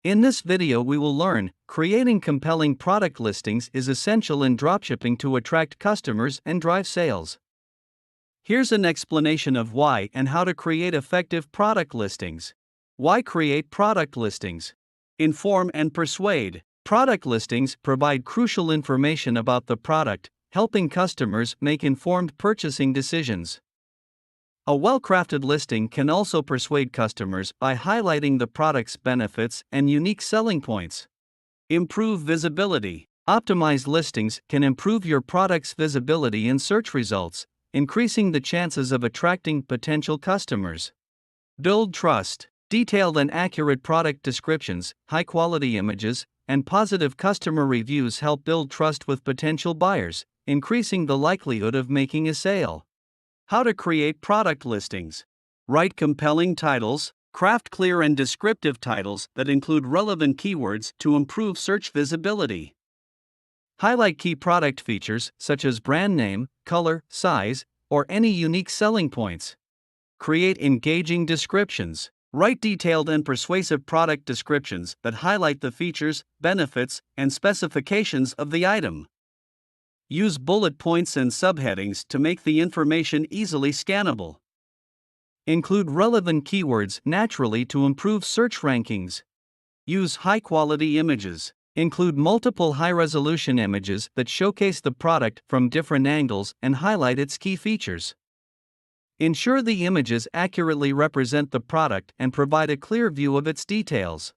In this video we will learn, creating compelling product listings is essential in dropshipping to attract customers and drive sales. Here's an explanation of why and how to create effective product listings. Why create product listings? Inform and persuade. Product listings provide crucial information about the product, helping customers make informed purchasing decisions. A well-crafted listing can also persuade customers by highlighting the product's benefits and unique selling points. Improve visibility. Optimized listings can improve your product's visibility in search results, increasing the chances of attracting potential customers. Build trust. Detailed and accurate product descriptions, high-quality images, and positive customer reviews help build trust with potential buyers, increasing the likelihood of making a sale. How to create product listings. Write compelling titles. Craft clear and descriptive titles that include relevant keywords to improve search visibility. Highlight key product features such as brand name, color, size, or any unique selling points. Create engaging descriptions. Write detailed and persuasive product descriptions that highlight the features, benefits, and specifications of the item. Use bullet points and subheadings to make the information easily scannable. Include relevant keywords naturally to improve search rankings. Use high-quality images. Include multiple high-resolution images that showcase the product from different angles and highlight its key features. Ensure the images accurately represent the product and provide a clear view of its details.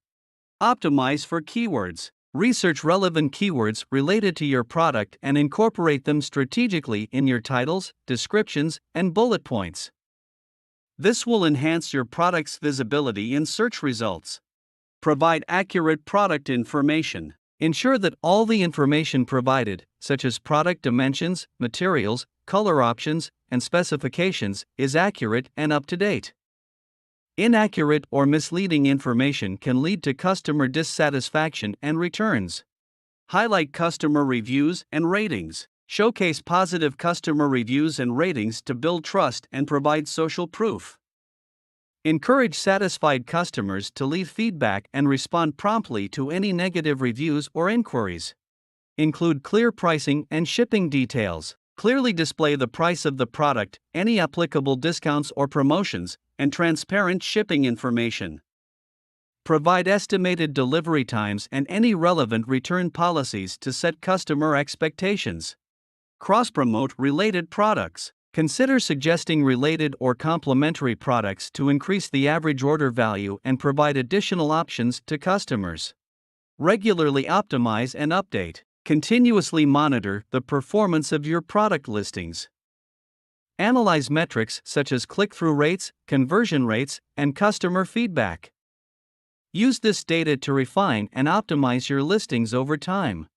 Optimize for keywords. Research relevant keywords related to your product and incorporate them strategically in your titles, descriptions, and bullet points. This will enhance your product's visibility in search results. Provide accurate product information. Ensure that all the information provided, such as product dimensions, materials, color options, and specifications, is accurate and up to date. Inaccurate or misleading information can lead to customer dissatisfaction and returns. Highlight customer reviews and ratings. Showcase positive customer reviews and ratings to build trust and provide social proof. Encourage satisfied customers to leave feedback and respond promptly to any negative reviews or inquiries. Include clear pricing and shipping details. Clearly display the price of the product, any applicable discounts or promotions, and transparent shipping information. Provide estimated delivery times and any relevant return policies to set customer expectations. Cross-promote related products. Consider suggesting related or complementary products to increase the average order value and provide additional options to customers. Regularly optimize and update. Continuously monitor the performance of your product listings. Analyze metrics such as click-through rates, conversion rates, and customer feedback. Use this data to refine and optimize your listings over time.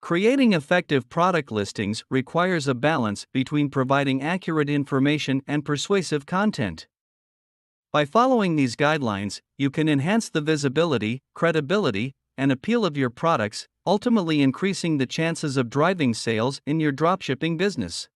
Creating effective product listings requires a balance between providing accurate information and persuasive content. By following these guidelines, you can enhance the visibility, credibility, and appeal of your products, ultimately increasing the chances of driving sales in your dropshipping business.